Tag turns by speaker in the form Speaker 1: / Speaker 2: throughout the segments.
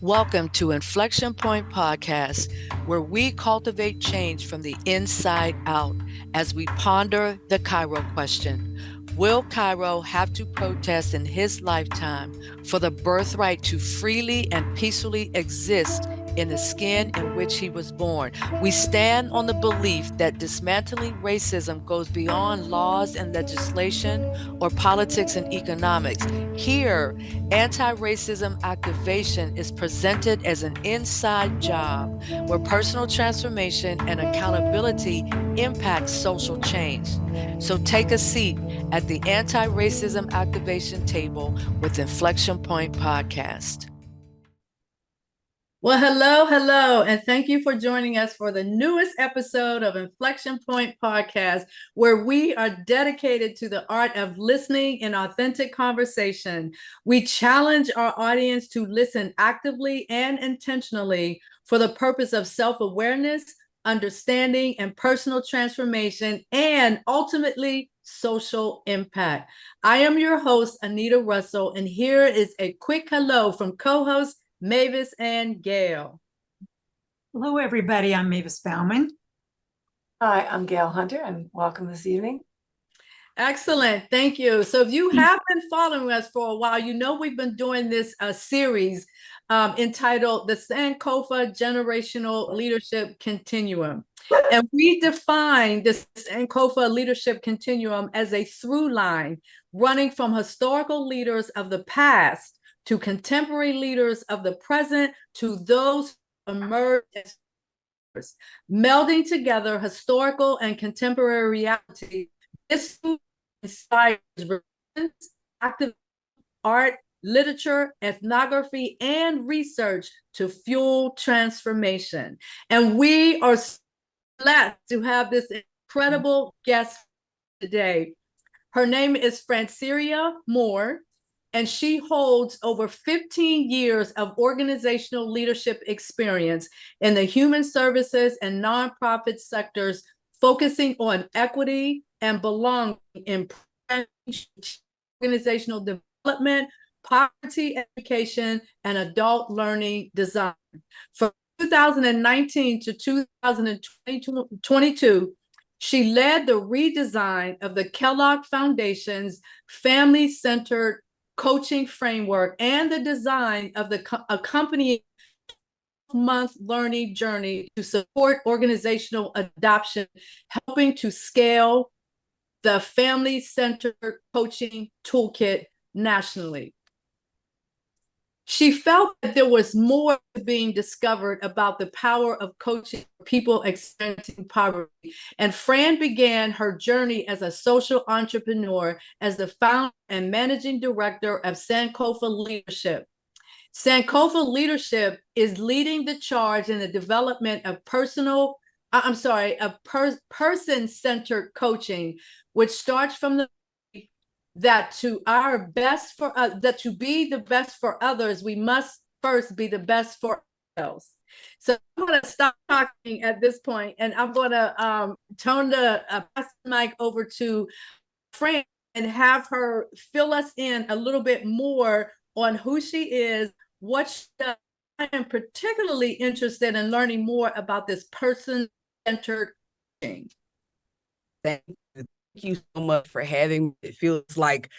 Speaker 1: Welcome to Inflection Point Podcast, where we cultivate change from the inside out as we ponder the Cairo question. Will Cairo have to protest in his lifetime for the birthright to freely and peacefully exist in the skin in which he was born? We stand on the belief that dismantling racism goes beyond laws and legislation or politics and economics. Here, anti-racism activation is presented as an inside job where personal transformation and accountability impact social change. So take a seat at the anti-racism activation table with Inflection Point Podcast.
Speaker 2: Well, hello, and thank you for joining us for the newest episode of Inflection Point Podcast, where we are dedicated to the art of listening in authentic conversation. We challenge our audience to listen actively and intentionally for the purpose of self-awareness, understanding, and personal transformation, and ultimately social impact. I am your host, Anita Russell, and here is a quick hello from co-hosts Mavis and Gail.
Speaker 3: Hello, everybody. I'm Mavis Bauman.
Speaker 4: Hi, I'm Gail Hunter, and welcome this evening.
Speaker 2: Excellent. Thank you. So if you have been following us for a while, you know we've been doing this series entitled the Sankofa Generational Leadership Continuum. And we define the Sankofa Leadership Continuum as a through line running from historical leaders of the past to contemporary leaders of the present, to those who emerge as leaders, melding together historical and contemporary reality. This inspires active art, literature, ethnography, and research to fuel transformation. And we are blessed to have this incredible guest today. Her name is Franceria Moore, and she holds over 15 years of organizational leadership experience in the human services and nonprofit sectors, focusing on equity and belonging in organizational development, poverty education, and adult learning design. From 2019 to 2022, she led the redesign of the Kellogg Foundation's Family-Centered Coaching framework and the design of the accompanying month learning journey to support organizational adoption, helping to scale the Family-Centered Coaching toolkit nationally. She felt that there was more being discovered about the power of coaching for people experiencing poverty. And Fran began her journey as a social entrepreneur as the founder and managing director of Sankofa Leadership. Sankofa Leadership is leading the charge in the development of person-centered coaching, which starts from the that to be the best for others, we must first be the best for ourselves. So I'm going to stop talking at this point, and I'm going to turn the pass the mic over to Fran and have her fill us in a little bit more on who she is, what she does. I am particularly interested in learning more about this person-centered coaching.
Speaker 5: Thank you so much for having me. It feels like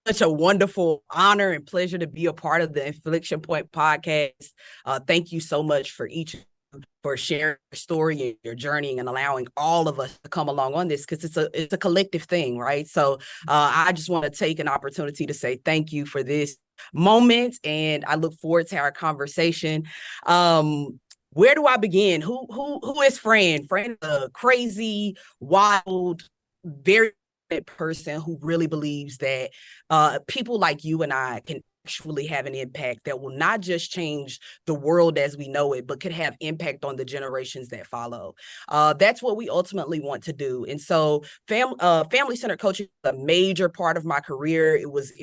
Speaker 5: such a wonderful honor and pleasure to be a part of the Inflection Point podcast. Thank you so much for for sharing your story and your journey and allowing all of us to come along on this, because it's a collective thing, right? So I just want to take an opportunity to say thank you for this moment, and I look forward to our conversation. Where do I begin? Who is Fran? Fran is a crazy, wild, very person who really believes that people like you and I can actually have an impact that will not just change the world as we know it, but could have impact on the generations that follow. That's what we ultimately want to do. And so family-centered coaching is a major part of my career. It was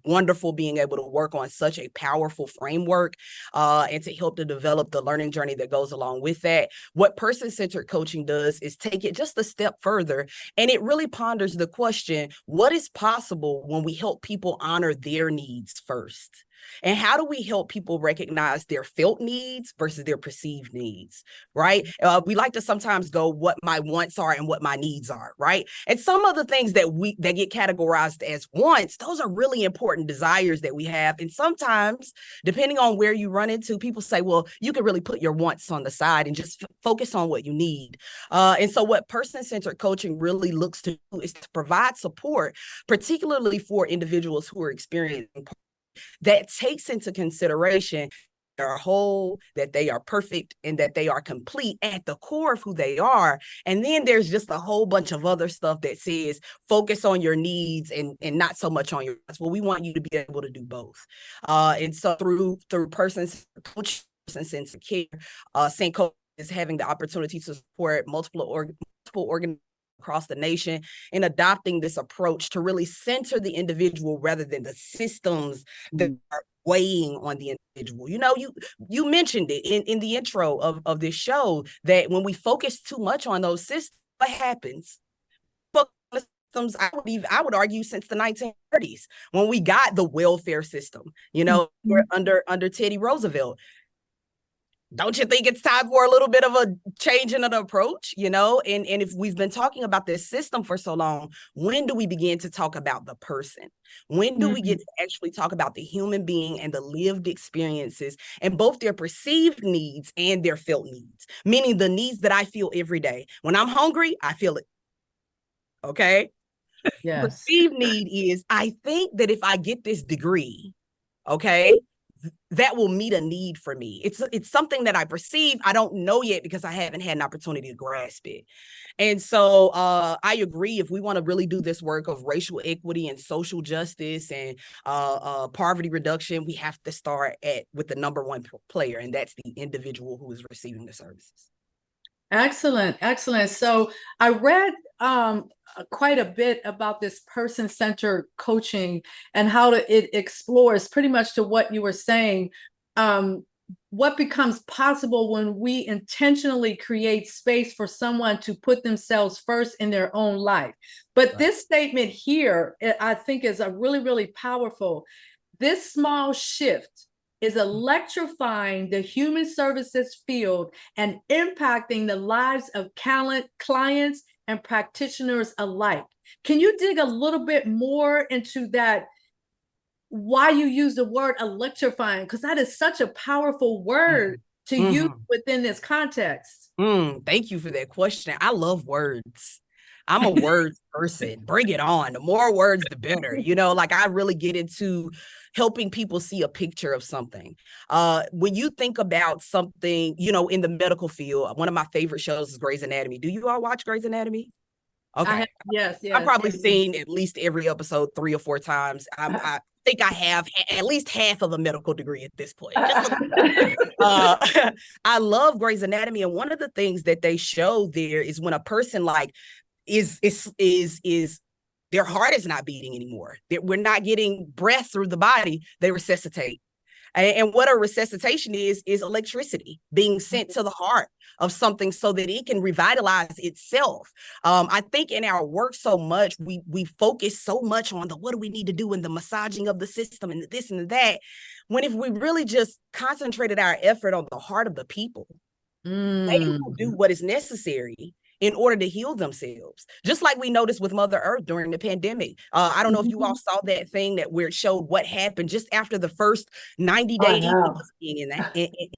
Speaker 5: wonderful being able to work on such a powerful framework and to help to develop the learning journey that goes along with that. What person-centered coaching does is take it just a step further, and it really ponders the question, what is possible when we help people honor their needs first? first? And how do we help people recognize their felt needs versus their perceived needs, right? We like to sometimes go what my wants are and what my needs are, right? And some of the things that get categorized as wants, those are really important desires that we have. And sometimes, depending on where you run into, people say, well, you can really put your wants on the side and just focus on what you need. And so what person-centered coaching really looks to do is to provide support, particularly for individuals who are experiencing that takes into consideration they're whole, that they are perfect, and that they are complete at the core of who they are. And then there's just a whole bunch of other stuff that says focus on your needs and not so much on your wants. Well, we want you to be able to do both. And so through person-centered coaching, person-centered care, Sankofa is having the opportunity to support multiple organizations across the nation in adopting this approach to really center the individual rather than the systems that are weighing on the individual. You know, you mentioned it in the intro of this show that when we focus too much on those systems, what happens? Systems, I would argue since the 1930s, when we got the welfare system, you know, under Teddy Roosevelt. Don't you think it's time for a little bit of a change in an approach, you know? And if we've been talking about this system for so long, when do we begin to talk about the person? When do we get to actually talk about the human being and the lived experiences and both their perceived needs and their felt needs? Meaning the needs that I feel every day. When I'm hungry, I feel it. Okay?
Speaker 2: Yes.
Speaker 5: Perceived need is, I think that if I get this degree, okay, that will meet a need for me. It's something that I perceive. I don't know yet because I haven't had an opportunity to grasp it. And so I agree, if we want to really do this work of racial equity and social justice and poverty reduction, we have to start with the number one player, and that's the individual who is receiving the services.
Speaker 2: Excellent, excellent. So I read quite a bit about this person-centered coaching and how it explores pretty much to what you were saying, what becomes possible when we intentionally create space for someone to put themselves first in their own life. But right. This statement here, I think, is a really, really powerful. This small shift is electrifying the human services field and impacting the lives of clients and practitioners alike. Can you dig a little bit more into that, why you use the word electrifying? Because that is such a powerful word to use within this context.
Speaker 5: Thank you for that question. I love words. I'm a words person. Bring it on. The more words, the better. You know, like I really get into helping people see a picture of something. When you think about something, you know, in the medical field, one of my favorite shows is Grey's Anatomy. Do you all watch Grey's Anatomy? Okay.
Speaker 2: Yes.
Speaker 5: I've probably seen at least every episode 3 or 4 times. I think I have at least half of a medical degree at this point. I love Grey's Anatomy. And one of the things that they show there is when a person like is their heart is not beating anymore. We're not getting breath through the body. They resuscitate. And what a resuscitation is electricity being sent to the heart of something so that it can revitalize itself. I think in our work so much, we focus so much on what do we need to do in the massaging of the system and this and that, when if we really just concentrated our effort on the heart of the people, they will do what is necessary in order to heal themselves. Just like we noticed with Mother Earth during the pandemic. I don't know if you all saw that thing where it showed what happened just after the first 90-day being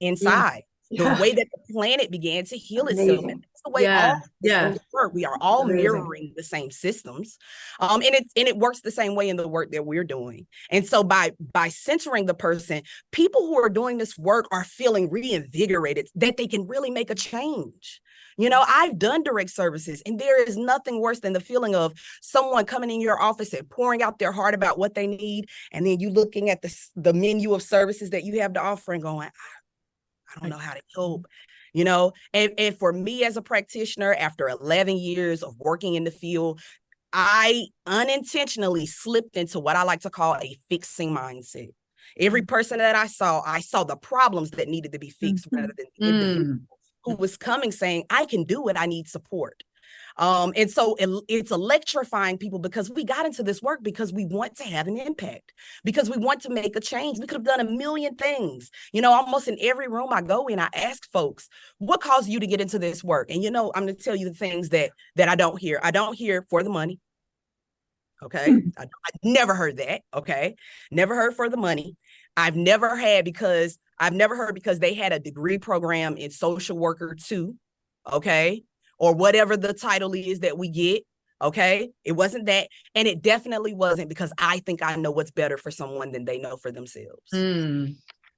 Speaker 5: inside. The way that the planet began to heal itself. And that's the way all systems work. We are all mirroring the same systems. And it works the same way in the work that we're doing. And so by centering the person, people who are doing this work are feeling reinvigorated that they can really make a change. You know, I've done direct services, and there is nothing worse than the feeling of someone coming in your office and pouring out their heart about what they need. And then you looking at the menu of services that you have to offer and going, I don't know how to help, you know. And for me as a practitioner, after 11 years of working in the field, I unintentionally slipped into what I like to call a fixing mindset. Every person that I saw the problems that needed to be fixed rather than the individual who was coming saying, I can do it, I need support. And so it's electrifying people because we got into this work because we want to have an impact, because we want to make a change. We could have done a million things. Almost in every room I go in, I ask folks, what caused you to get into this work? And, I'm going to tell you the things that I don't hear. I don't hear for the money. Okay. I never heard that. Okay. Never heard for the money. I've never heard because they had a degree program in social worker too. Okay. Or whatever the title is that we get. Okay. It wasn't that. And it definitely wasn't because I think I know what's better for someone than they know for themselves.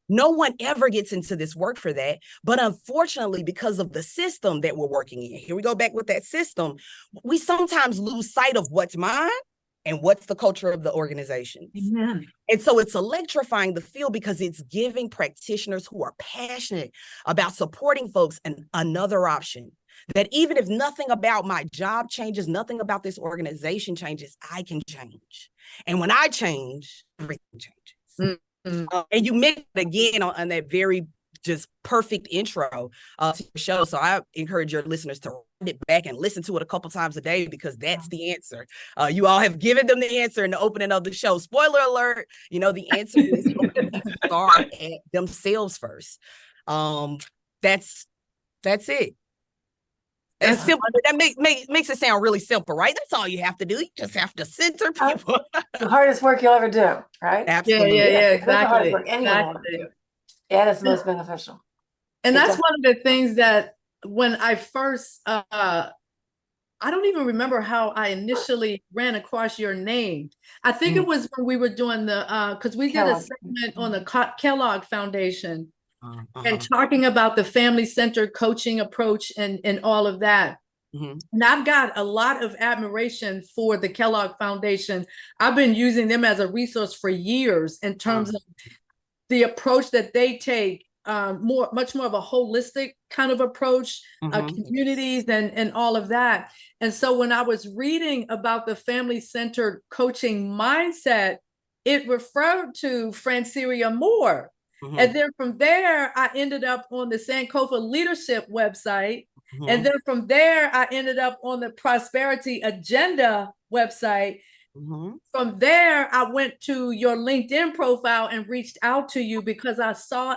Speaker 5: No one ever gets into this work for that. But unfortunately, because of the system that we're working in, here we go back with that system, we sometimes lose sight of what's mine and what's the culture of the organization.
Speaker 3: Amen.
Speaker 5: And so it's electrifying the field because it's giving practitioners who are passionate about supporting folks another option. That even if nothing about my job changes, nothing about this organization changes, I can change. And when I change, everything changes. And you mentioned again on that very just perfect intro to your show. So I encourage your listeners to read it back and listen to it a couple times a day because that's the answer. You all have given them the answer in the opening of the show. Spoiler alert, the answer is start at themselves first. That's it. That's simple. That makes it sound really simple, right? That's all you have to do. You just have to center people.
Speaker 4: The hardest work you'll ever do, right?
Speaker 5: Absolutely.
Speaker 2: Yeah,
Speaker 4: That's the hardest
Speaker 2: exactly.
Speaker 4: work anyone will ever do. And it's most beneficial.
Speaker 2: And that's
Speaker 4: does.
Speaker 2: one of the things that when I first, I don't even remember how I initially ran across your name. I think it was when we were doing because we did a
Speaker 4: Kellogg.
Speaker 2: segment on the Kellogg Foundation
Speaker 5: Uh-huh.
Speaker 2: and talking about the family-centered coaching approach and all of that. And I've got a lot of admiration for the Kellogg Foundation. I've been using them as a resource for years in terms of the approach that they take, much more of a holistic kind of approach, communities and all of that. And so when I was reading about the family-centered coaching mindset, it referred to Franceria Moore. And then from there, I ended up on the Sankofa leadership website. And then from there, I ended up on the Prosperity Agenda website. From there, I went to your LinkedIn profile and reached out to you because I saw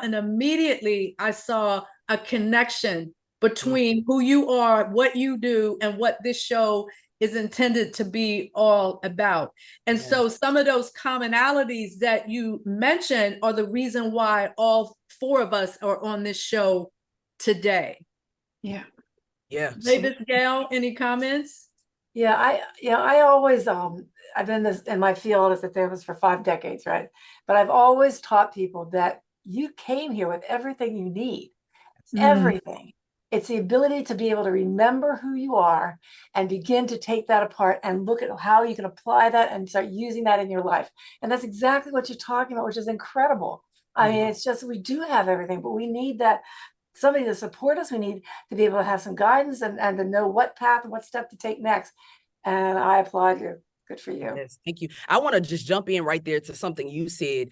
Speaker 2: a connection between who you are, what you do, and what this show is intended to be all about. And so some of those commonalities that you mentioned are the reason why all four of us are on this show today.
Speaker 3: Yeah.
Speaker 2: Mavis, Gail, any comments?
Speaker 4: Yeah, I always I've been in my field as a therapist for 5 decades, right? But I've always taught people that you came here with everything you need. It's everything. It's the ability to be able to remember who you are and begin to take that apart and look at how you can apply that and start using that in your life. And that's exactly what you're talking about, which is incredible. I mean, it's just, we do have everything, but we need that somebody to support us. We need to be able to have some guidance and to know what path and what step to take next. And I applaud you. Good for you.
Speaker 5: Yes, thank you. I want to just jump in right there to something you said,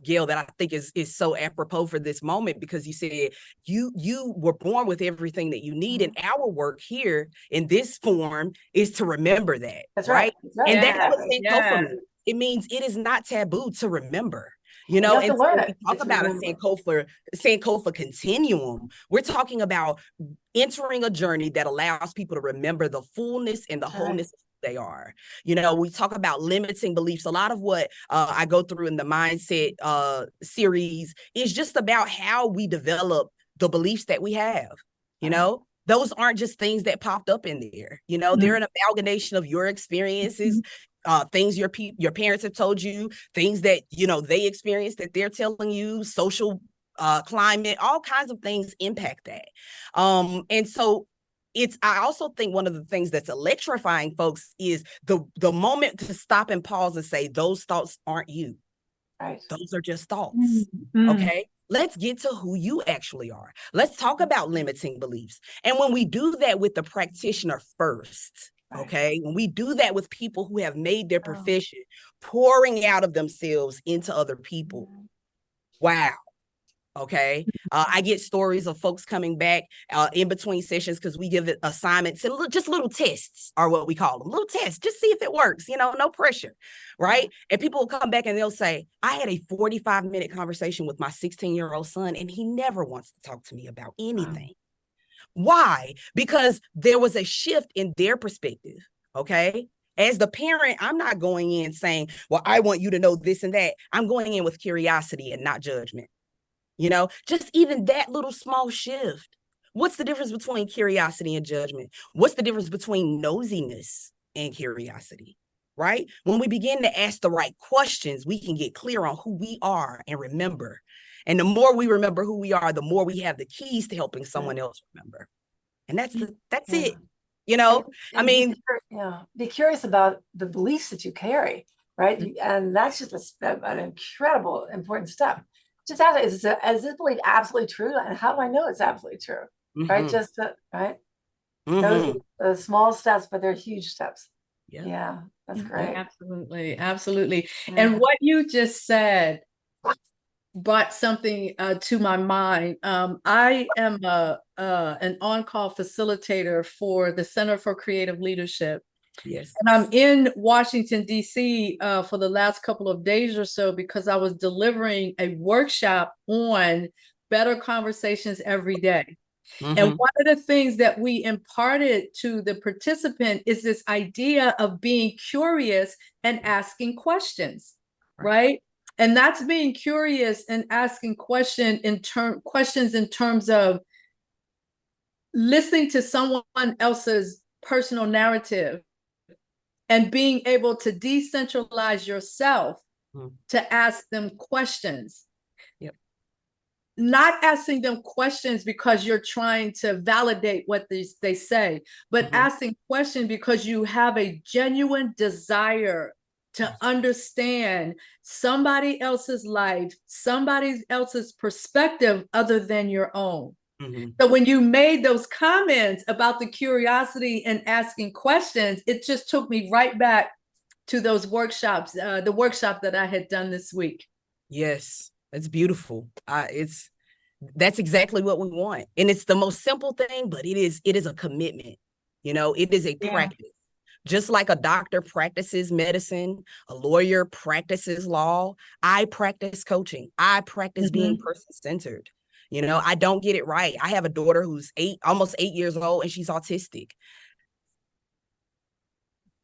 Speaker 5: Gail, that I think is so apropos for this moment, because you said you were born with everything that you need. And our work here in this form is to remember that.
Speaker 4: That's right. That's right.
Speaker 5: And that's what Sankofa means. It means it is not taboo to remember. And so we talk about a Sankofa continuum. We're talking about entering a journey that allows people to remember the fullness and the wholeness they are. We talk about limiting beliefs. A lot of what I go through in the mindset series is just about how we develop the beliefs that we have. Those aren't just things that popped up in there. They're an amalgamation of your experiences, things your parents have told you, things that they experienced that they're telling you, social climate, all kinds of things impact that. And so I also think one of the things that's electrifying folks is the moment to stop and pause and say, those thoughts aren't you.
Speaker 4: Right.
Speaker 5: Those are just thoughts. Okay. Let's get to who you actually are. Let's talk about limiting beliefs. And when we do that with the practitioner first, okay, when we do that with people who have made their profession pouring out of themselves into other people, wow. Okay. I get stories of folks coming back in between sessions because we give it assignments and just little tests are what we call them. Little tests, just see if it works, no pressure. Right. And people will come back and they'll say, I had a 45-minute conversation with my 16-year-old son and he never wants to talk to me about anything. Why? Because there was a shift in their perspective. Okay. As the parent, I'm not going in saying, well, I want you to know this and that. I'm going in with curiosity and not judgment. Just even that little small shift. What's the difference between curiosity and judgment? What's the difference between nosiness and curiosity, right? When we begin to ask the right questions, we can get clear on who we are and remember. And the more we remember who we are, the more we have the keys to helping someone else remember. And that's it.
Speaker 4: Be curious about the beliefs that you carry, right? And that's just an incredible, important step. Just ask, is this belief absolutely true? And how do I know it's absolutely true? Right? Right? Those are the small steps, but they're huge steps. Yeah, that's great.
Speaker 2: Absolutely. Absolutely.
Speaker 4: Yeah.
Speaker 2: And what you just said brought something to my mind. I am an on-call facilitator for the Center for Creative Leadership.
Speaker 5: Yes.
Speaker 2: And I'm in Washington, D.C. For the last couple of days or so because I was delivering a workshop on better conversations every day. And one of the things that we imparted to the participant is this idea of being curious and asking questions, right? And that's being curious and asking questions in terms of listening to someone else's personal narrative and being able to decentralize yourself to ask them questions. Not asking them questions because you're trying to validate what they say, but asking questions because you have a genuine desire to understand somebody else's life, somebody else's perspective other than your own. So when you made those comments about the curiosity and asking questions, it just took me right back to those workshops, the workshop that I had done this week.
Speaker 5: Yes, it's beautiful. That's exactly what we want. And it's the most simple thing, but it is a commitment. It is a practice. Just like a doctor practices medicine, a lawyer practices law, I practice coaching. I practice being person-centered. I don't get it right. I have a daughter who's almost 8 years old, and she's autistic.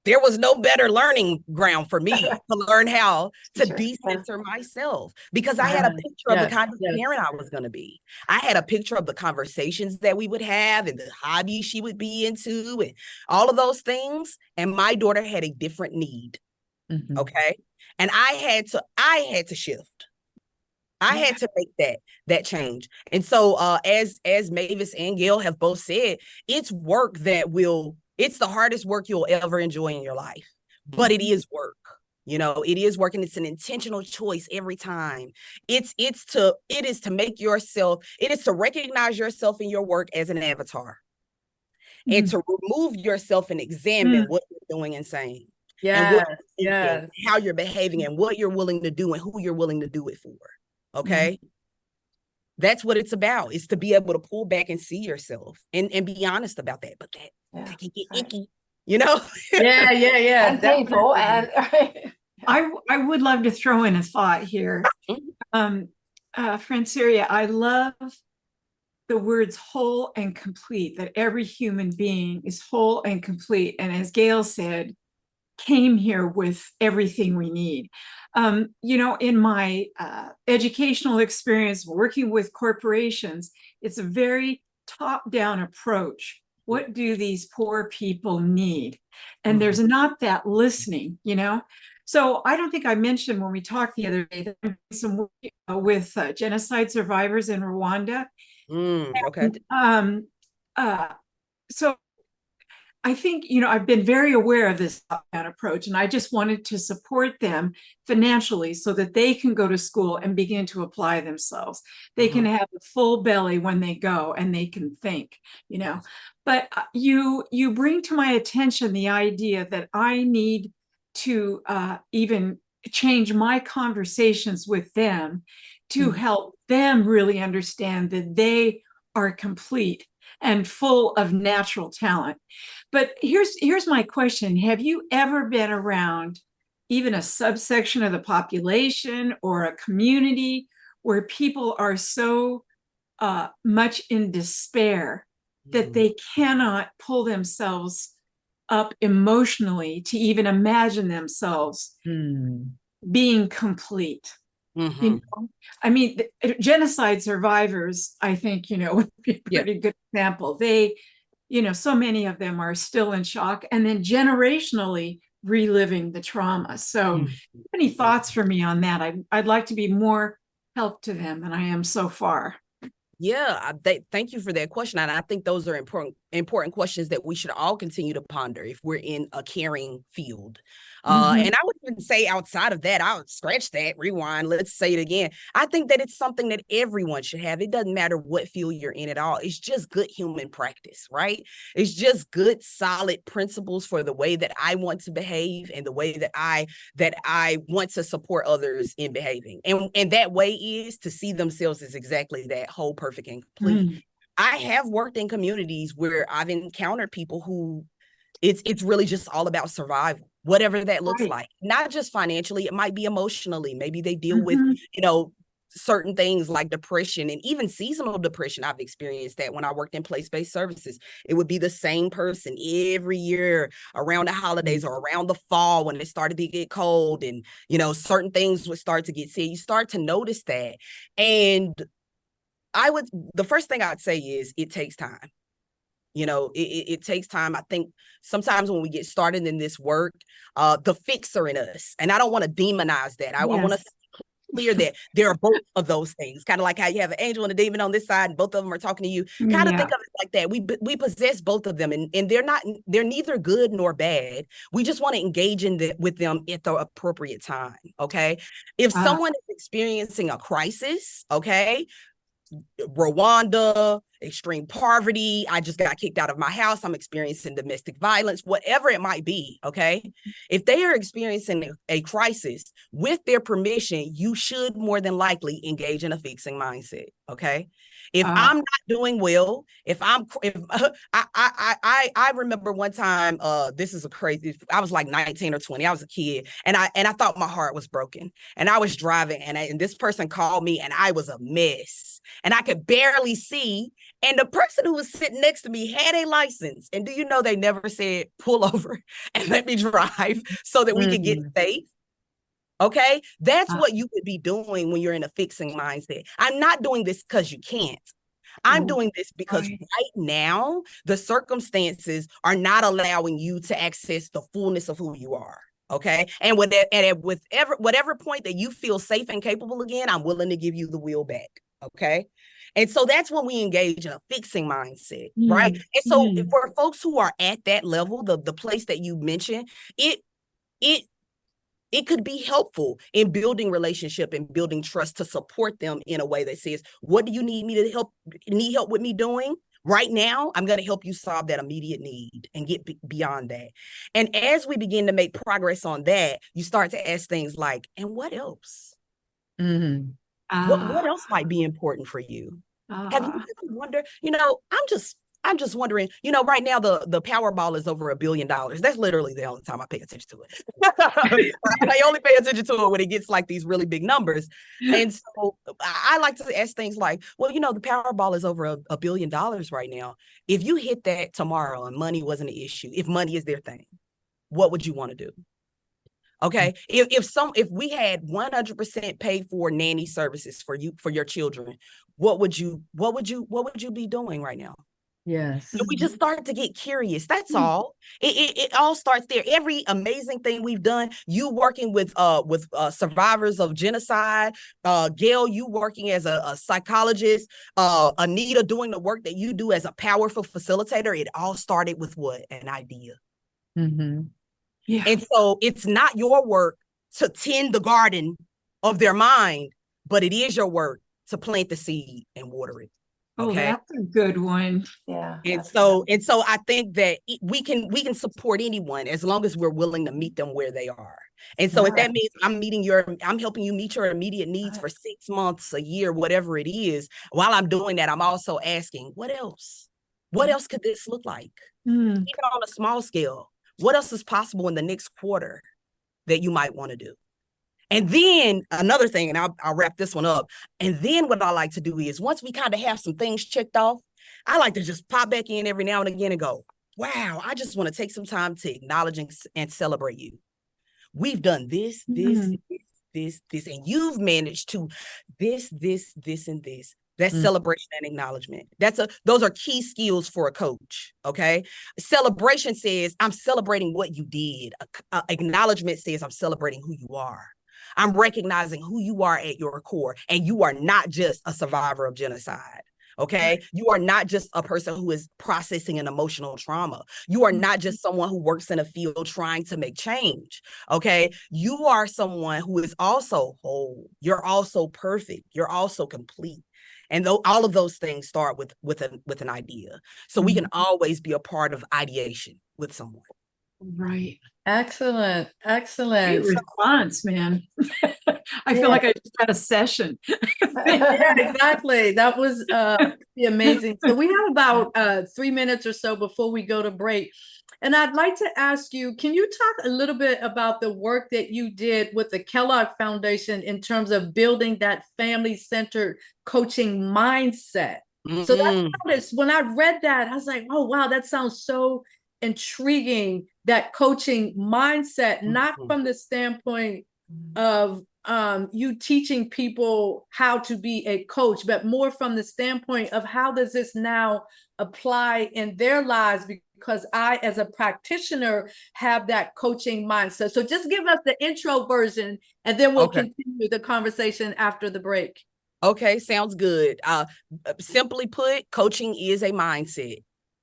Speaker 5: There was no better learning ground for me to learn how to decenter myself because I had a picture of the kind of parent I was going to be. I had a picture of the conversations that we would have and the hobbies she would be into and all of those things. And my daughter had a different need. Okay. And I had to shift. I had to make that change. And so as Mavis and Gail have both said, it's work it's the hardest work you'll ever enjoy in your life, but it is work. It is work, and it's an intentional choice every time. It is to make yourself, it is to recognize yourself in your work as an avatar and to remove yourself and examine what you're doing and saying. And how you're behaving and what you're willing to do and who you're willing to do it for. Okay. That's what it's about, is to be able to pull back and see yourself and be honest about that. But that can get icky,
Speaker 4: And painful. And
Speaker 3: I would love to throw in a thought here. Franceria, I love the words whole and complete, that every human being is whole and complete. And as Gail said, came here with everything we need. In my educational experience working with corporations, it's a very top-down approach. What do these poor people need? And there's not that listening, So I don't think I mentioned when we talked the other day that I'm doing some work with genocide survivors in Rwanda.
Speaker 5: Okay.
Speaker 3: And, so I think, I've been very aware of this top-down approach, and I just wanted to support them financially so that they can go to school and begin to apply themselves. They can have a full belly when they go and they can think, But you bring to my attention the idea that I need to even change my conversations with them to help them really understand that they are complete and full of natural talent. But here's my question. Have you ever been around even a subsection of the population or a community where people are so much in despair that they cannot pull themselves up emotionally to even imagine themselves being complete? You know, I mean, genocide survivors, I think, would be a pretty good example. They, so many of them are still in shock and then generationally reliving the trauma. So any thoughts for me on that? I'd like to be more help to them than I am so far.
Speaker 5: Yeah, thank you for that question. And I think those are important questions that we should all continue to ponder if we're in a caring field. And I would even say outside of that, I would scratch that, rewind, let's say it again. I think that it's something that everyone should have. It doesn't matter what field you're in at all. It's just good human practice, right? It's just good, solid principles for the way that I want to behave and the way that I want to support others in behaving. And that way is to see themselves as exactly that, whole, perfect, and complete. I have worked in communities where I've encountered people who it's really just all about survival, whatever that looks like. Not just financially, it might be emotionally. Maybe they deal with, certain things like depression and even seasonal depression. I've experienced that when I worked in place-based services. It would be the same person every year around the holidays or around the fall when it started to get cold and, certain things would start to get sick. You start to notice that. And the first thing I'd say is it takes time. It takes time. I think sometimes when we get started in this work, the fixer in us, and I don't want to demonize that. I want to clear that there are both of those things, kind of like how you have an angel and a demon on this side and both of them are talking to you. Kind of think of it like that. We possess both of them and they're neither good nor bad. We just want to engage with them at the appropriate time. Okay. If someone is experiencing a crisis, okay, Rwanda, extreme poverty, I just got kicked out of my house, I'm experiencing domestic violence, whatever it might be, okay? If they are experiencing a crisis, with their permission, you should more than likely engage in a fixing mindset, okay? If I'm not doing well, I remember one time, this is I was like 19 or 20, I was a kid, and I thought my heart was broken, and I was driving, and this person called me, and I was a mess, and I could barely see, and the person who was sitting next to me had a license, and do you know they never said, pull over and let me drive so that we could get safe? Okay, that's what you would be doing when you're in a fixing mindset. I'm not doing this because you can't. I'm doing this because right now the circumstances are not allowing you to access the fullness of who you are. Okay, and whatever point that you feel safe and capable again, I'm willing to give you the wheel back. Okay. And so that's when we engage in a fixing mindset, right? And so for folks who are at that level, the place that you mentioned, it could be helpful in building relationship and building trust to support them in a way that says, what do you need help with me doing? Right now, I'm going to help you solve that immediate need and get beyond that. And as we begin to make progress on that, you start to ask things like, and what else? What else might be important for you? Have you ever wondered, I'm just wondering, right now the Powerball is over $1 billion. That's literally the only time I pay attention to it. I only pay attention to it when it gets like these really big numbers. And so I like to ask things like, well, the Powerball is over $1 billion right now. If you hit that tomorrow and money wasn't an issue, if money is their thing, what would you want to do? Okay, if we had 100% paid for nanny services for your children, what would you be doing right now?
Speaker 2: Yes.
Speaker 5: And we just start to get curious. That's all. It all starts there. Every amazing thing we've done, you working with survivors of genocide, Gail, you working as a psychologist, Anita doing the work that you do as a powerful facilitator. It all started with what? An idea. Yeah. And so it's not your work to tend the garden of their mind, but it is your work to plant the seed and water it. Okay.
Speaker 3: Oh, that's a good one.
Speaker 4: Yeah.
Speaker 5: And so I think that we can support anyone as long as we're willing to meet them where they are. And so if that means I'm helping you meet your immediate needs for 6 months, a year, whatever it is, while I'm doing that, I'm also asking, what else? What else could this look like? Even on a small scale, what else is possible in the next quarter that you might want to do? And then another thing, and I'll wrap this one up. And then what I like to do is once we kind of have some things checked off, I like to just pop back in every now and again and go, wow, I just want to take some time to acknowledge and celebrate you. We've done this, and you've managed to this, and this. That's celebration and acknowledgement. Those are key skills for a coach. Okay. Celebration says, I'm celebrating what you did. Acknowledgement says, I'm celebrating who you are. I'm recognizing who you are at your core. And you are not just a survivor of genocide. Okay. You are not just a person who is processing an emotional trauma. You are not just someone who works in a field trying to make change. Okay. You are someone who is also whole. You're also perfect. You're also complete. And all of those things start with an idea. So we can always be a part of ideation with someone.
Speaker 3: Right.
Speaker 2: Excellent.
Speaker 3: Great
Speaker 2: Excellent.
Speaker 3: response, man. I feel like I just had a session.
Speaker 2: Yeah, exactly. That was amazing. So we have about 3 minutes or so before we go to break. And I'd like to ask you, can you talk a little bit about the work that you did with the Kellogg Foundation in terms of building that family-centered coaching mindset? So that's when I read that, I was like, oh, wow, that sounds so intriguing, that coaching mindset, not from the standpoint of you teaching people how to be a coach, but more from the standpoint of how does this now apply in their lives, because I, as a practitioner, have that coaching mindset. So just give us the intro version, and then we'll continue the conversation after the break.
Speaker 5: Okay, sounds good. Simply put, coaching is a mindset.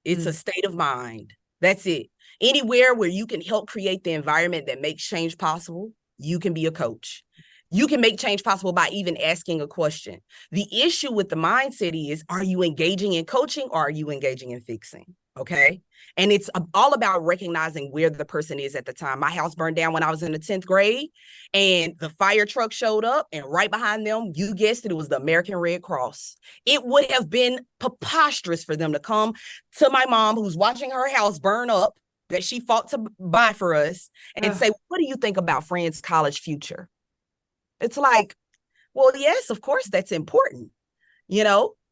Speaker 5: It's a state of mind. That's it. Anywhere where you can help create the environment that makes change possible, you can be a coach. You can make change possible by even asking a question. The issue with the mindset is, are you engaging in coaching or are you engaging in fixing? Okay. And it's all about recognizing where the person is at the time. My house burned down when I was in the 10th grade, and the fire truck showed up, and right behind them, you guessed it, was the American Red Cross. It would have been preposterous for them to come to my mom, who's watching her house burn up, that she fought to buy for us, and say, what do you think about Fran's college future? It's like, well, yes, of course, that's important,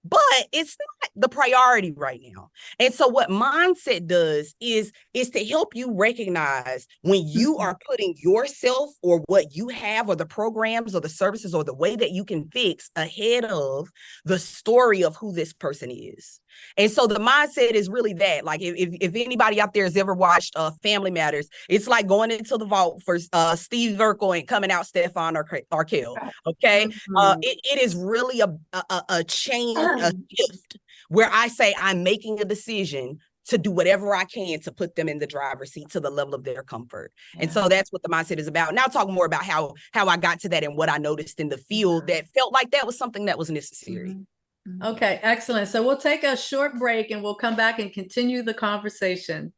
Speaker 5: but it's not the priority right now. And so what mindset does is to help you recognize when you are putting yourself or what you have or the programs or the services or the way that you can fix ahead of the story of who this person is. And so the mindset is really that. Like if anybody out there has ever watched Family Matters, it's like going into the vault for Steve Urkel and coming out Stefan Arkell. Okay, it is really a change, a shift where I say I'm making a decision to do whatever I can to put them in the driver's seat to the level of their comfort. And so that's what the mindset is about. Now I'll talk more about how I got to that and what I noticed in the field that felt like that was something that was necessary.
Speaker 2: Okay, excellent. So we'll take a short break and we'll come back and continue the conversation.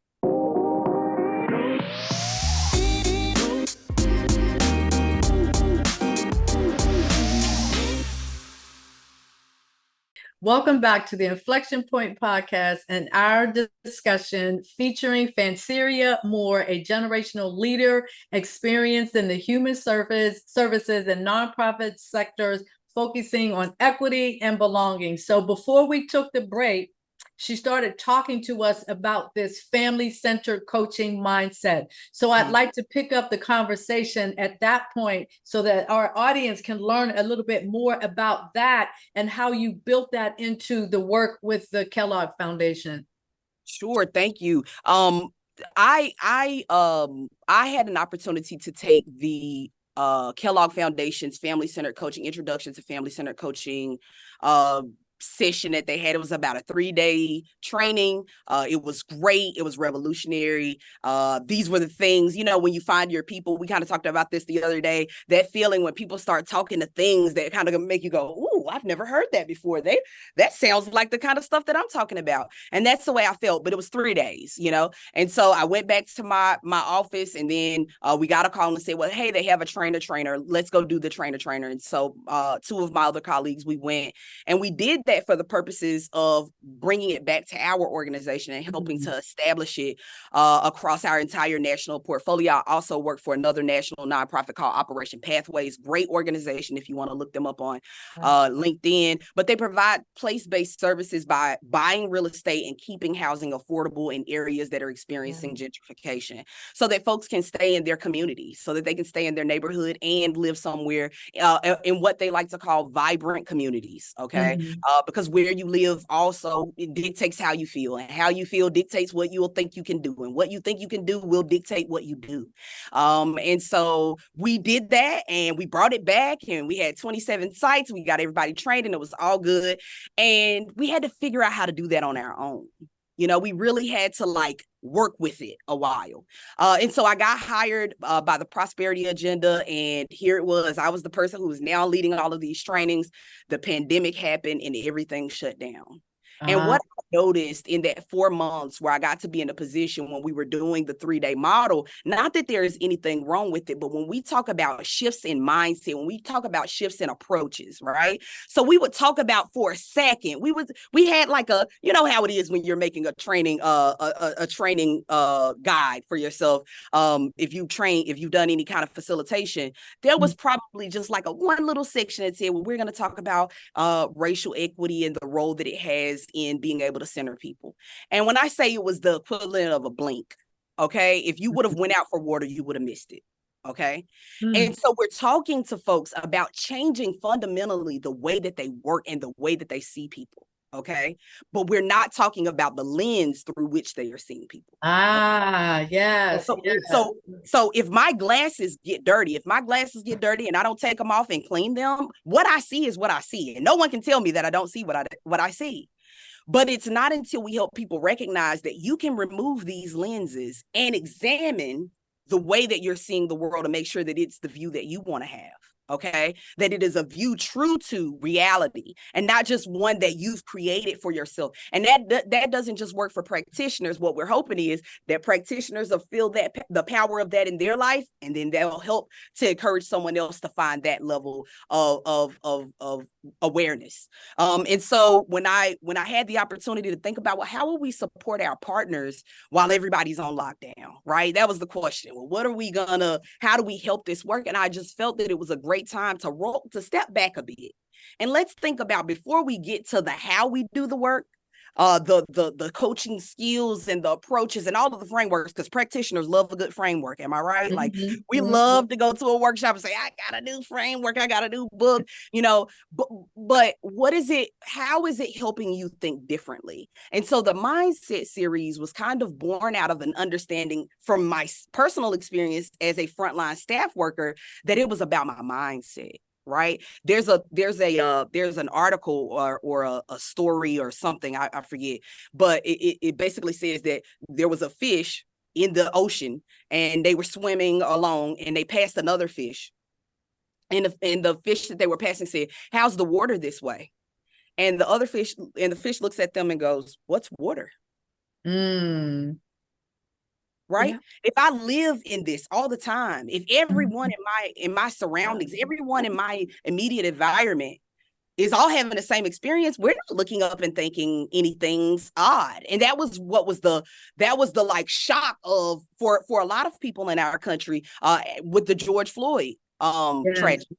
Speaker 2: Welcome back to the Inflection Point podcast and our discussion featuring Franceria Moore, a generational leader experienced in the human services and nonprofit sectors, focusing on equity and belonging. So before we took the break, she started talking to us about this family-centered coaching mindset. So I'd like to pick up the conversation at that point so that our audience can learn a little bit more about that and how you built that into the work with the Kellogg Foundation.
Speaker 5: Sure, thank you. I had an opportunity to take the Kellogg Foundation's Family-Centered Coaching, Introduction to Family-Centered Coaching session that they had. It was about a 3-day training. It was great. It was revolutionary. These were the things, when you find your people, we kind of talked about this the other day, that feeling when people start talking to things that kind of make you go, ooh, oh, I've never heard that before. That sounds like the kind of stuff that I'm talking about. And that's the way I felt, but it was 3 days, you know? And so I went back to my office, and then we got a call and said, well, hey, they have a trainer. Let's go do the trainer. And so 2 of my other colleagues, we went, and we did that for the purposes of bringing it back to our organization and helping to establish it across our entire national portfolio. I also work for another national nonprofit called Operation Pathways. Great organization if you want to look them up on LinkedIn. But they provide place-based services by buying real estate and keeping housing affordable in areas that are experiencing gentrification, so that folks can stay in their community, so that they can stay in their neighborhood and live somewhere in what they like to call vibrant communities. Okay. Because where you live also, it dictates how you feel, and how you feel dictates what you will think you can do, and what you think you can do will dictate what you do. And so we did that, and we brought it back, and we had 27 sites. We got everybody trained, and it was all good. And we had to figure out how to do that on our own. You know, we really had to like work with it a while. And so I got hired by the Prosperity Agenda, and here it was. I was the person who was now leading all of these trainings. The pandemic happened and everything shut down. And what I noticed in that 4 months where I got to be in a position when we were doing the 3-day model, not that there is anything wrong with it, but when we talk about shifts in mindset, when we talk about shifts in approaches, right? So we would talk about, for a second, we had like a, you know how it is when you're making a training, a training guide for yourself. If you've done any kind of facilitation, there was probably just like one little section that said, well, we're going to talk about racial equity and the role that it has in being able to center people. And when I say it was the equivalent of a blink, okay, if you would have went out for water, you would have missed it. Okay. And so we're talking to folks about changing fundamentally the way that they work and the way that they see people. Okay. But we're not talking about the lens through which they are seeing people.
Speaker 2: Yes.
Speaker 5: So if my glasses get dirty, and I don't take them off and clean them, what I see is what I see. And no one can tell me that I don't see what I see. But it's not until we help people recognize that you can remove these lenses and examine the way that you're seeing the world to make sure that it's the view that you want to have. Okay, that it is a view true to reality and not just one that you've created for yourself. And that doesn't just work for practitioners. What we're hoping is that practitioners will feel that the power of that in their life, and then that'll help to encourage someone else to find that level of awareness. And so when I had the opportunity to think about, well, how will we support our partners while everybody's on lockdown, right? That was the question. Well, how do we help this work? And I just felt that it was a great time to step back a bit. And let's think about, before we get to the how we do the work, the coaching skills and the approaches and all of the frameworks, because practitioners love a good framework. Am I right? Like we love to go to a workshop and say, I got a new framework, I got a new book, you know, but what is it? How is it helping you think differently? And so the mindset series was kind of born out of an understanding from my personal experience as a frontline staff worker, that it was about my mindset. Right. There's an article or a story or something, I forget, but it basically says that there was a fish in the ocean and they were swimming along and they passed another fish, and the fish that they were passing said, how's the water this way? And the fish looks at them and goes, what's water? Right? Yeah. If I live in this all the time, if everyone in my surroundings, everyone in my immediate environment is all having the same experience, we're not looking up and thinking anything's odd. And that was the like shock of for a lot of people in our country with the George Floyd tragedy.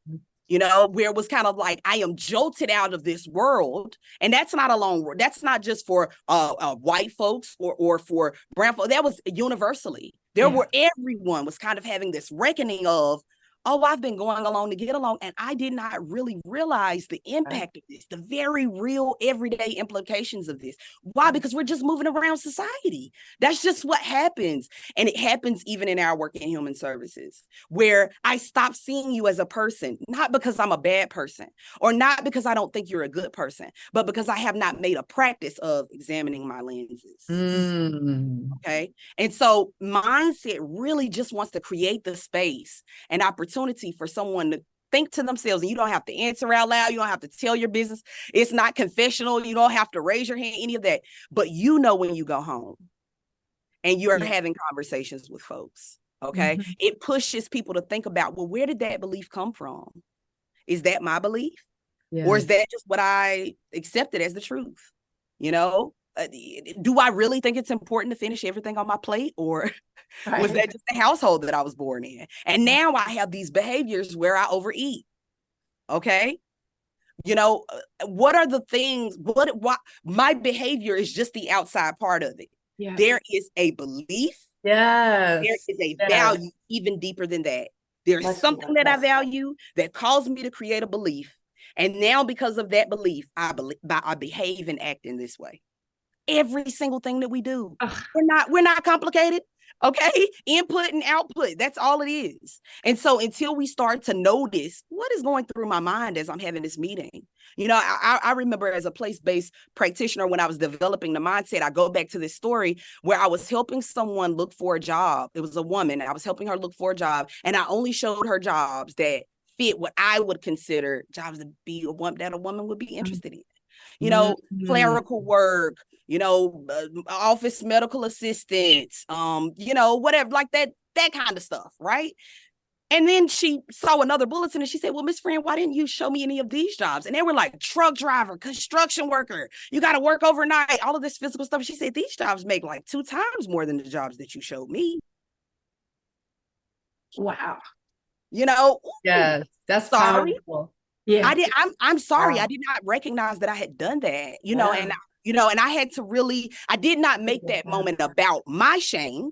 Speaker 5: You know, where it was kind of like, I am jolted out of this world. And that's not that's not just for white folks or for brown folks. That was universally. Everyone was kind of having this reckoning of, oh, I've been going along to get along. And I did not really realize the impact of this, the very real everyday implications of this. Why? Because we're just moving around society. That's just what happens. And it happens even in our work in human services, where I stop seeing you as a person, not because I'm a bad person or not because I don't think you're a good person, but because I have not made a practice of examining my lenses. Okay. And so mindset really just wants to create the space and opportunity for someone think to themselves, and you don't have to answer out loud. You don't have to tell your business. It's not confessional. You don't have to raise your hand, any of that. But you know when you go home and you're having conversations with folks, okay?
Speaker 2: Mhm.
Speaker 5: It pushes people to think about, well, where did that belief come from? Is that my belief? Or is that just what I accepted as the truth? You know, do I really think it's important to finish everything on my plate? Or was that just the household that I was born in? And now I have these behaviors where I overeat. Okay. You know, what are the things, what my behavior is just the outside part of it.
Speaker 3: Yes.
Speaker 5: There is a belief.
Speaker 2: Yes.
Speaker 5: There is a value even deeper than that. There's something that I value that caused me to create a belief. And now because of that belief, I behave and act in this way. Every single thing that we do. We're not complicated. Okay. Input and output. That's all it is. And so until we start to notice what is going through my mind as I'm having this meeting, you know, I remember as a place-based practitioner, when I was developing the mindset, I go back to this story where I was helping someone look for a job. It was a woman. I was helping her look for a job. And I only showed her jobs that fit what I would consider jobs that a woman would be interested in. You know, clerical work, you know, office medical assistants, you know, whatever, like that kind of stuff, right? And then she saw another bulletin and she said, well, Miss Fran, why didn't you show me any of these jobs? And they were like truck driver, construction worker, you got to work overnight, all of this physical stuff. She said, these jobs make like 2 times more than the jobs that you showed me.
Speaker 3: Wow.
Speaker 5: You know,
Speaker 2: yes, that's
Speaker 5: sorry.
Speaker 2: powerful.
Speaker 3: Yeah.
Speaker 5: I'm sorry. I did not recognize that I had done that, you know, and you know, and I had to really, I did not make that moment about my shame.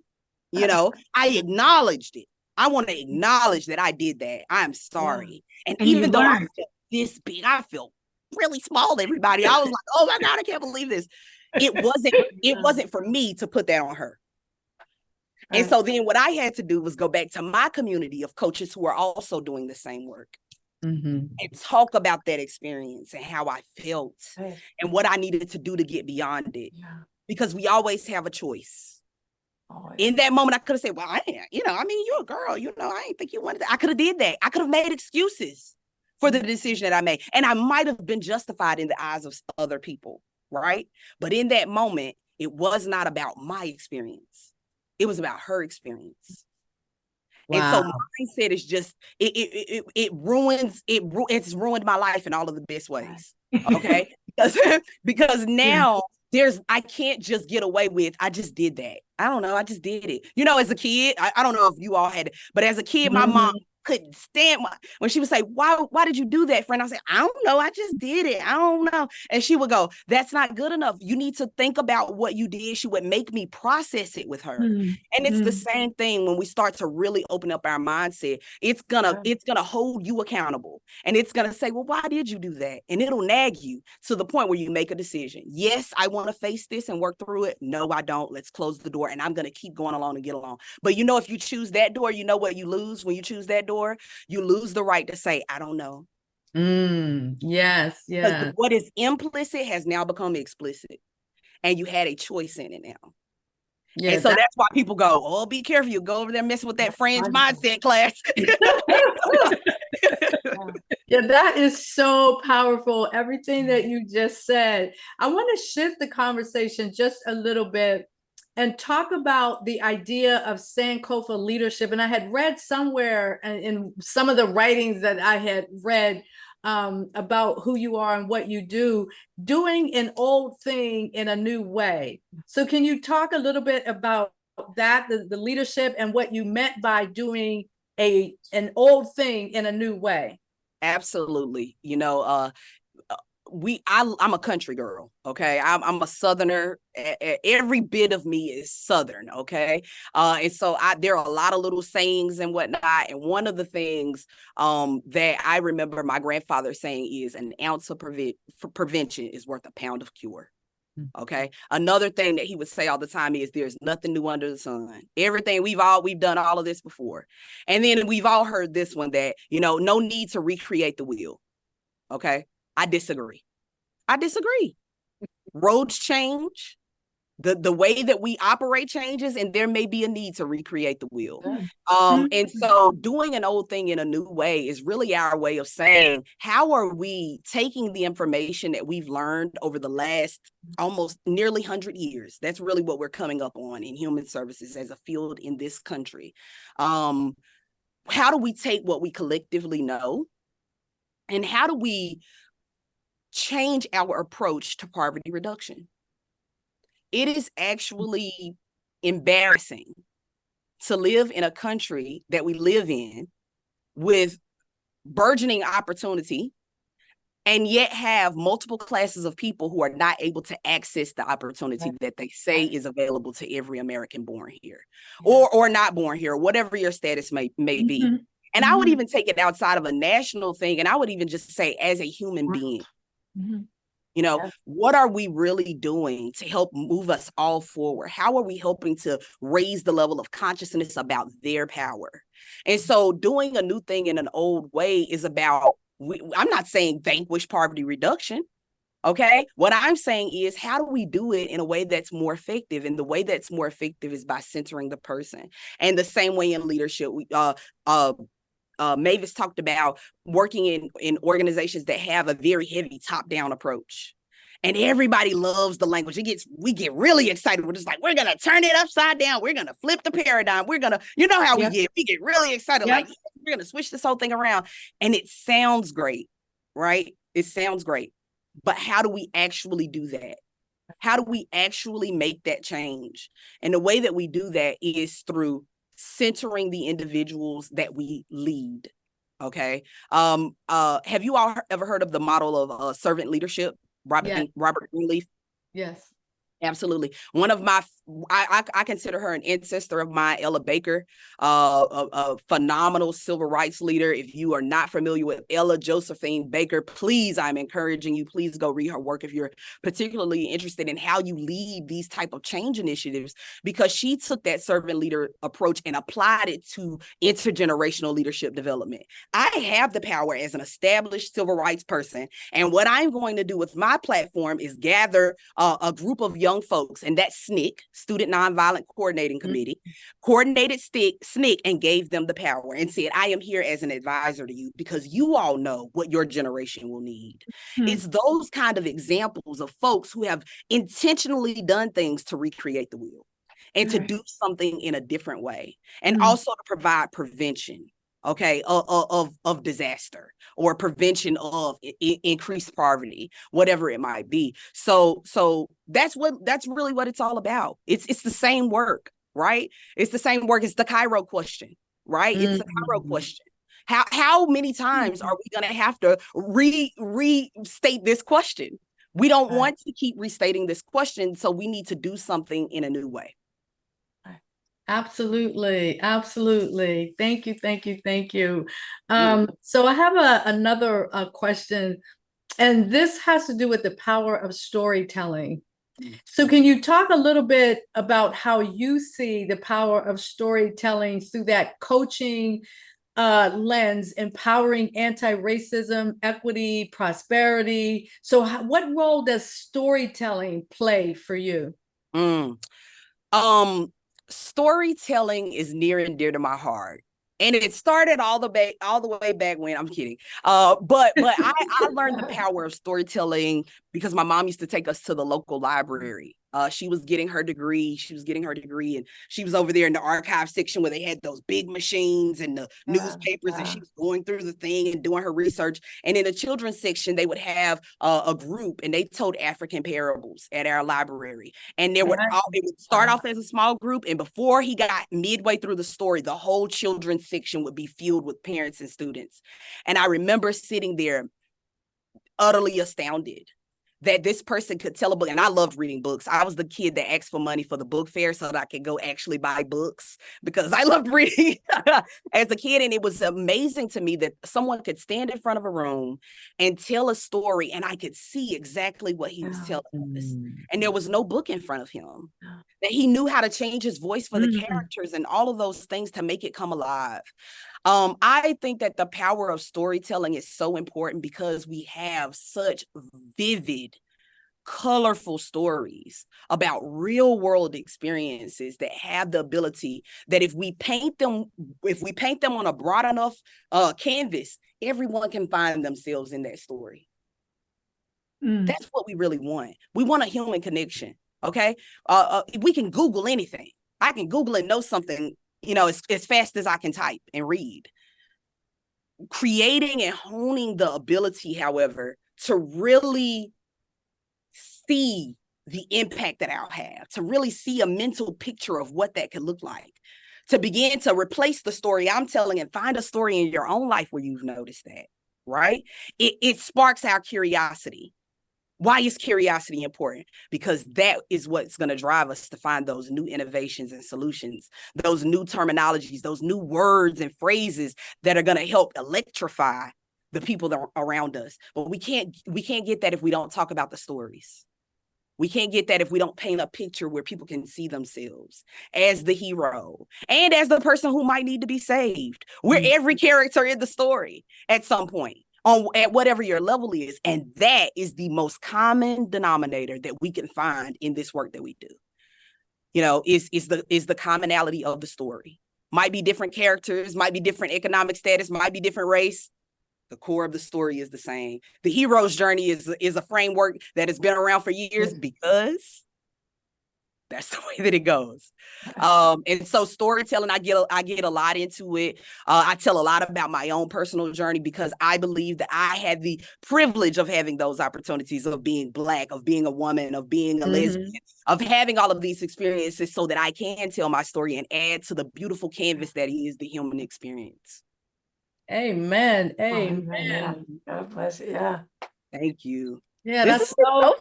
Speaker 5: You know, I acknowledged it. I want to acknowledge that I did that. I'm sorry. And even though I felt this big, I felt really small, everybody. I was like, oh my God, I can't believe this. It wasn't for me to put that on her. And so then what I had to do was go back to my community of coaches who are also doing the same work. And talk about that experience and how I felt and what I needed to do to get beyond it. Because we always have a choice. In that moment, I could have said, well, you know, I mean, you're a girl, you know, I didn't think you wanted that. I could have did that. I could have made excuses for the decision that I made. And I might have been justified in the eyes of other people, right? But in that moment, it was not about my experience. It was about her experience. And so mindset is just, it's ruined my life in all of the best ways. Okay. because now I can't just get away with, I just did that. I don't know. I just did it. You know, as a kid, I don't know if you all had it, but as a kid, my mom couldn't stand when she would say, why did you do that, friend? I said, I don't know. I just did it. I don't know. And she would go, that's not good enough. You need to think about what you did. She would make me process it with her. And it's the same thing when we start to really open up our mindset. It's gonna hold you accountable. And it's gonna say, well, why did you do that? And it'll nag you to the point where you make a decision. Yes, I want to face this and work through it. No, I don't. Let's close the door. And I'm gonna keep going along and get along. But you know, if you choose that door, you know what you lose when you choose that door? You lose the right to say, I don't know.
Speaker 2: Yes.
Speaker 5: What is implicit has now become explicit. And you had a choice in it now. Yes, and so that's why people go, oh, be careful. You go over there messing with that Fran's mindset class.
Speaker 2: Yeah, that is so powerful. Everything that you just said. I want to shift the conversation just a little bit and talk about the idea of Sankofa leadership. And I had read somewhere in some of the writings that I had read about who you are and what you do, doing an old thing in a new way. So can you talk a little bit about that, the leadership and what you meant by doing an old thing in a new way? Absolutely.
Speaker 5: You know, I'm a country girl. Okay. I'm a Southerner. Every bit of me is Southern. Okay. And so there are a lot of little sayings and whatnot. And one of the things that I remember my grandfather saying is an ounce of prevention is worth a pound of cure. Okay. Another thing that he would say all the time is there's nothing new under the sun. Everything we've done all of this before. And then we've all heard this one that, you know, no need to recreate the wheel. Okay. I disagree. Roads change. The way that we operate changes, and there may be a need to recreate the wheel. And so doing an old thing in a new way is really our way of saying, how are we taking the information that we've learned over the last almost nearly 100 years? That's really what we're coming up on in human services as a field in this country. How do we take what we collectively know, and how do we change our approach to poverty reduction? It is actually embarrassing to live in a country that we live in with burgeoning opportunity and yet have multiple classes of people who are not able to access the opportunity that they say is available to every American born here, or not born here, whatever your status may be. And I would even take it outside of a national thing, and I would even just say as a human being. You know, what are we really doing to help move us all forward? How are we helping to raise the level of consciousness about their power? And so doing a new thing in an old way is about, I'm not saying vanquish poverty reduction. Okay. What I'm saying is, how do we do it in a way that's more effective? And the way that's more effective is by centering the person. And the same way in leadership, Mavis talked about working in organizations that have a very heavy top-down approach. And everybody loves the language. We get really excited. We're just like, we're going to turn it upside down. We're going to flip the paradigm. We're going to, you know how we get really excited. Like, we're going to switch this whole thing around. And it sounds great, right? It sounds great. But how do we actually do that? How do we actually make that change? And the way that we do that is through centering the individuals that we lead. Okay. Have you all ever heard of the model of servant leadership? Robert Greenleaf?
Speaker 2: Yes.
Speaker 5: Absolutely. One of my, I consider her an ancestor of mine, Ella Baker, a phenomenal civil rights leader. If you are not familiar with Ella Josephine Baker, please, I'm encouraging you, please go read her work if you're particularly interested in how you lead these type of change initiatives, because she took that servant leader approach and applied it to intergenerational leadership development. I have the power as an established civil rights person, and what I'm going to do with my platform is gather a group of young folks, and that's SNCC, Student Nonviolent Coordinating Committee, coordinated SNCC and gave them the power and said, I am here as an advisor to you because you all know what your generation will need. It's those kind of examples of folks who have intentionally done things to recreate the wheel and to do something in a different way, and also to provide prevention, okay, of disaster, or prevention of increased poverty, whatever it might be. So that's really what it's all about. It's the same work, right? It's the same work. It's the Cairo question, right? It's the Cairo question. How many times are we going to have to restate this question? We don't want to keep restating this question, so we need to do something in a new way.
Speaker 2: Absolutely. Absolutely. Thank you. Thank you. Thank you. So I have another question, and this has to do with the power of storytelling. So can you talk a little bit about how you see the power of storytelling through that coaching lens, empowering anti-racism, equity, prosperity? So what role does storytelling play for you?
Speaker 5: Storytelling is near and dear to my heart. And it started all the way back when, I'm kidding. But I learned the power of storytelling because my mom used to take us to the local library. She was getting her degree. And she was over there in the archive section where they had those big machines and the newspapers, and she was going through the thing and doing her research. And in the children's section, they would have a group, and they told African parables at our library. And it would start off as a small group, and before he got midway through the story, the whole children's section would be filled with parents and students. And I remember sitting there utterly astounded that this person could tell a book. And I loved reading books. I was the kid that asked for money for the book fair so that I could go actually buy books because I loved reading as a kid. And it was amazing to me that someone could stand in front of a room and tell a story, and I could see exactly what he was telling us. And there was no book in front of him. That he knew how to change his voice for the characters and all of those things to make it come alive. I think that the power of storytelling is so important because we have such vivid colorful stories about real world experiences that have the ability that if we paint them on a broad enough canvas, everyone can find themselves in that story. That's what we really want. We want a human connection. Okay. We can Google anything. I can Google and know something, as fast as I can type and read. Creating and honing the ability, however, to really see the impact that I'll have, to really see a mental picture of what that could look like, to begin to replace the story I'm telling and find a story in your own life where you've noticed that, right? It sparks our curiosity. Why is curiosity important? Because that is what's going to drive us to find those new innovations and solutions, those new terminologies, those new words and phrases that are going to help electrify the people that are around us. But we can't get that if we don't talk about the stories. We can't get that if we don't paint a picture where people can see themselves as the hero and as the person who might need to be saved. We're every character in the story at some point, at whatever your level is. And that is the most common denominator that we can find in this work that we do. Is the commonality of the story. Might be different characters, might be different economic status, might be different race. The core of the story is the same. The hero's journey is a framework that has been around for years because that's the way that it goes. And so storytelling, I get a lot into it. I tell a lot about my own personal journey because I believe that I had the privilege of having those opportunities of being Black, of being a woman, of being a lesbian, of having all of these experiences so that I can tell my story and add to the beautiful canvas that is the human experience.
Speaker 2: Amen.
Speaker 4: Amen. God bless you. Yeah.
Speaker 5: Thank you.
Speaker 2: Yeah,
Speaker 5: This
Speaker 2: that's
Speaker 5: is
Speaker 2: so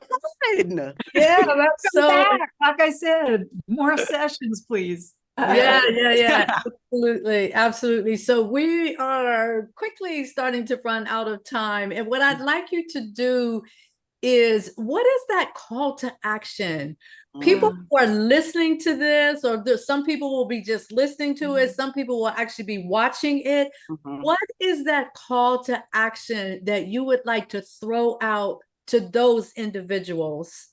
Speaker 5: fun.
Speaker 3: Yeah, that's so, like I said, more sessions, please.
Speaker 2: Yeah. Absolutely. So we are quickly starting to run out of time. And what I'd like you to do is, what is that call to action? People who are listening to this, or some people will be just listening to it, some people will actually be watching it. What is that call to action that you would like to throw out to those individuals?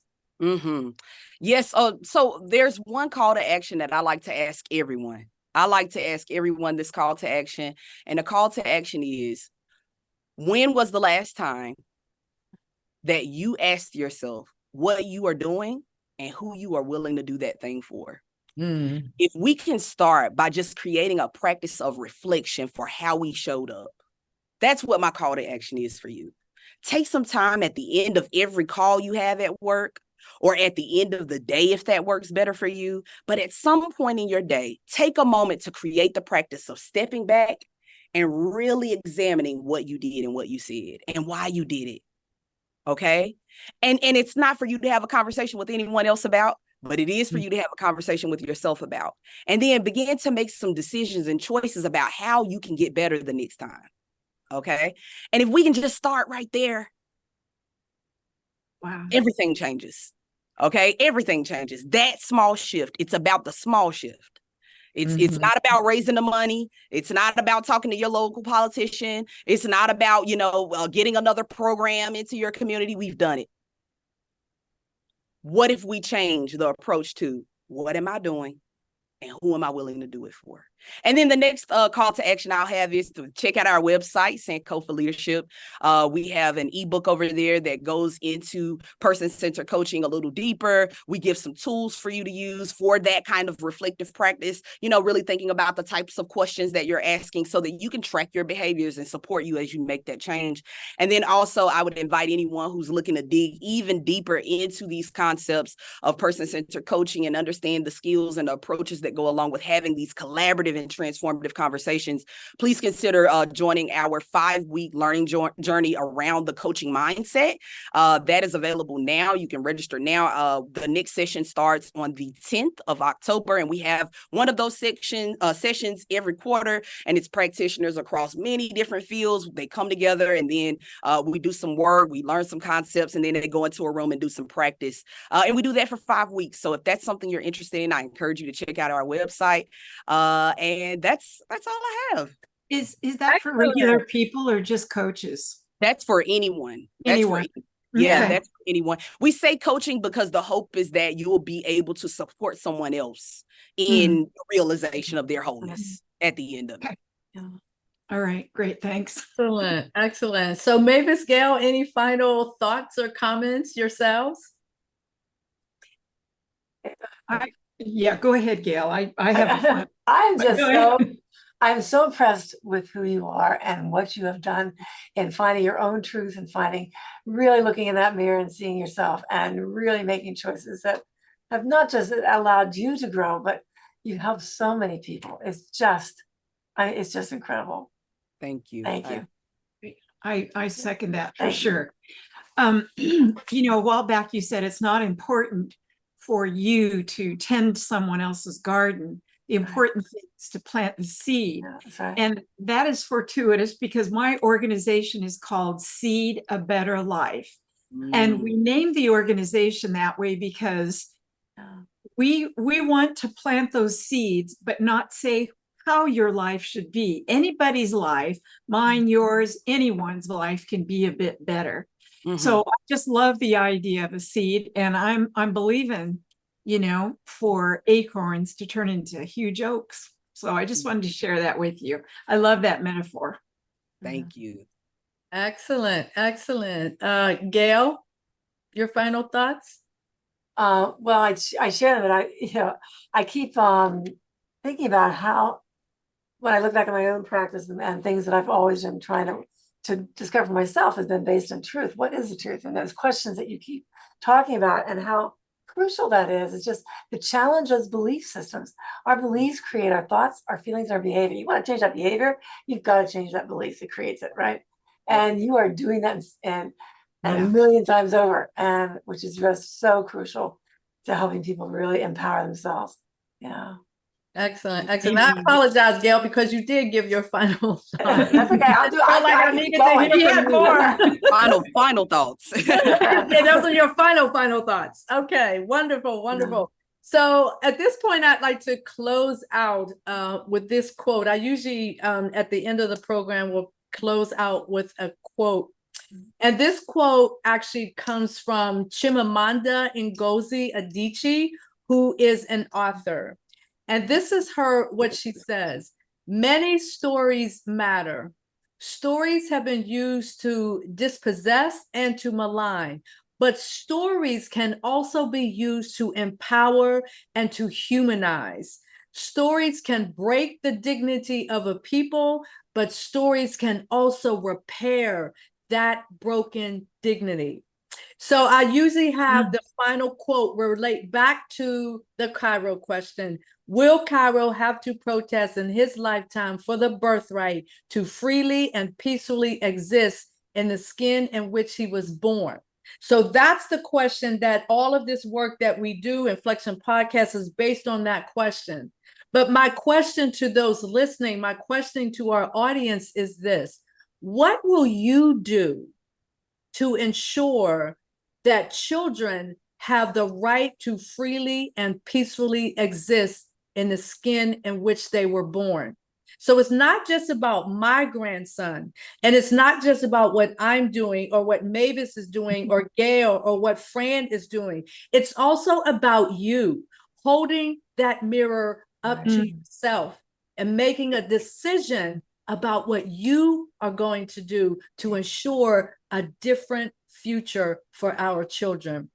Speaker 5: Yes. So there's one call to action that I like to ask everyone. I like to ask everyone this call to action. And the call to action is, when was the last time that you asked yourself what you are doing and who you are willing to do that thing for? If we can start by just creating a practice of reflection for how we showed up, that's what my call to action is for you. Take some time at the end of every call you have at work, or at the end of the day, if that works better for you. But at some point in your day, take a moment to create the practice of stepping back and really examining what you did and what you said and why you did it. Okay. And it's not for you to have a conversation with anyone else about, but it is for you to have a conversation with yourself about, and then begin to make some decisions and choices about how you can get better the next time. Okay. And if we can just start right there,
Speaker 3: wow,
Speaker 5: everything changes. Okay. Everything changes. That small shift. It's about the small shift. It's not about raising the money. It's not about talking to your local politician. It's not about, getting another program into your community. We've done it. What if we change the approach to what am I doing and who am I willing to do it for? And then the next call to action I'll have is to check out our website, Sankofa Leadership. We have an ebook over there that goes into person-centered coaching a little deeper. We give some tools for you to use for that kind of reflective practice, really thinking about the types of questions that you're asking so that you can track your behaviors and support you as you make that change. And then also, I would invite anyone who's looking to dig even deeper into these concepts of person-centered coaching and understand the skills and the approaches that go along with having these collaborative and transformative conversations. Please consider joining our 5-week learning journey around the coaching mindset. That is available now. You can register now. The next session starts on the 10th of October, and we have one of those sessions every quarter, and it's practitioners across many different fields. They come together, and then we do some work, we learn some concepts, and then they go into a room and do some practice. And we do that for 5 weeks. So if that's something you're interested in, I encourage you to check out our website. And that's all I have.
Speaker 3: Is that for regular people or just coaches?
Speaker 5: That's for anyone.
Speaker 3: Anyone.
Speaker 5: Yeah,
Speaker 3: Okay.
Speaker 5: that's for anyone. We say coaching because the hope is that you will be able to support someone else in the realization of their wholeness at the end of it.
Speaker 4: Yeah.
Speaker 3: All right, great, thanks.
Speaker 2: Excellent, excellent. So Mavis, Gail, any final thoughts or comments yourselves?
Speaker 3: Yeah, go ahead, Gail. I have a fun.
Speaker 4: I'm just
Speaker 3: Go
Speaker 4: so
Speaker 3: ahead.
Speaker 4: I'm so impressed with who you are and what you have done in finding your own truth and really looking in that mirror and seeing yourself and really making choices that have not just allowed you to grow, but you helped so many people. It's just incredible.
Speaker 5: Thank you.
Speaker 4: Thank you.
Speaker 3: I second that for
Speaker 4: Thank you.
Speaker 3: sure. A while back you said it's not important for you to tend someone else's garden. The important thing is to plant the seed.
Speaker 4: Yeah, that's right.
Speaker 3: And that is fortuitous because my organization is called Seed a Better Life. And we named the organization that way because we want to plant those seeds, but not say how your life should be. Anybody's life, mine, yours, anyone's life can be a bit better. So I just love the idea of a seed, and I'm believing, for acorns to turn into huge oaks. So I just wanted to share that with you. I love that metaphor.
Speaker 5: Thank you.
Speaker 2: Excellent, excellent. Gail, your final thoughts?
Speaker 4: Well, I share that I keep thinking about how, when I look back at my own practice and things that I've always been trying to discover for myself has been based on truth. What is the truth? And those questions that you keep talking about and how crucial that is. It's just the challenge of belief systems. Our beliefs create our thoughts, our feelings, our behavior. You want to change that behavior, you've got to change that belief that creates it, right? And you are doing that and a million times over, and which is just so crucial to helping people really empower themselves. Yeah.
Speaker 2: Excellent, excellent. I apologize, Gail, because you did give your final thoughts.
Speaker 4: That's okay. I'll do it. I needed to hear from you.
Speaker 5: Final thoughts.
Speaker 2: Yeah, those are your final thoughts. Okay, wonderful, wonderful. So at this point, I'd like to close out with this quote. I usually, at the end of the program, will close out with a quote. And this quote actually comes from Chimamanda Ngozi Adichie, who is an author. And this is what she says: many stories matter. Stories have been used to dispossess and to malign, but stories can also be used to empower and to humanize. Stories can break the dignity of a people, but stories can also repair that broken dignity. So I usually have the final quote relate back to the Cairo question. Will Cairo have to protest in his lifetime for the birthright to freely and peacefully exist in the skin in which he was born? So that's the question that all of this work that we do, Inflection Podcast, is based on that question. But my question to those listening, my question to our audience is this: what will you do to ensure that children have the right to freely and peacefully exist in the skin in which they were born? So it's not just about my grandson, and it's not just about what I'm doing or what Mavis is doing or Gail or what Fran is doing. It's also about you holding that mirror up to yourself and making a decision about what you are going to do to ensure a different future for our children.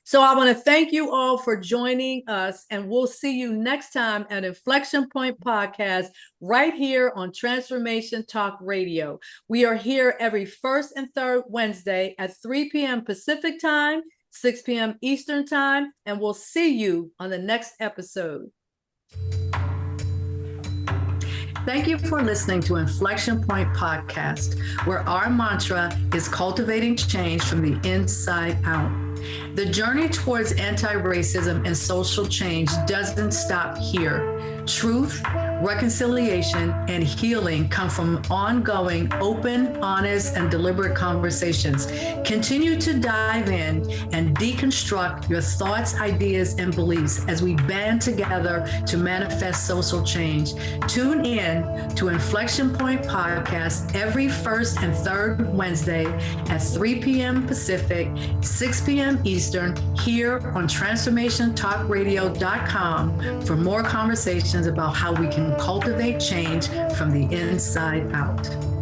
Speaker 2: So I want to thank you all for joining us, and we'll see you next time at Inflection Point Podcast right here on Transformation Talk Radio. We are here every first and third Wednesday at 3 p.m. Pacific time, 6 p.m. Eastern time, and we'll see you on the next episode. Thank you for listening to Inflection Point Podcast, where our mantra is cultivating change from the inside out. The journey towards anti-racism and social change doesn't stop here. Truth, reconciliation, and healing come from ongoing, open, honest, and deliberate conversations. Continue to dive in and deconstruct your thoughts, ideas, and beliefs as we band together to manifest social change. Tune in to Inflection Point Podcast every first and third Wednesday at 3 p.m. Pacific, 6 p.m. Eastern, here on TransformationTalkRadio.com for more conversations about how we can cultivate change from the inside out.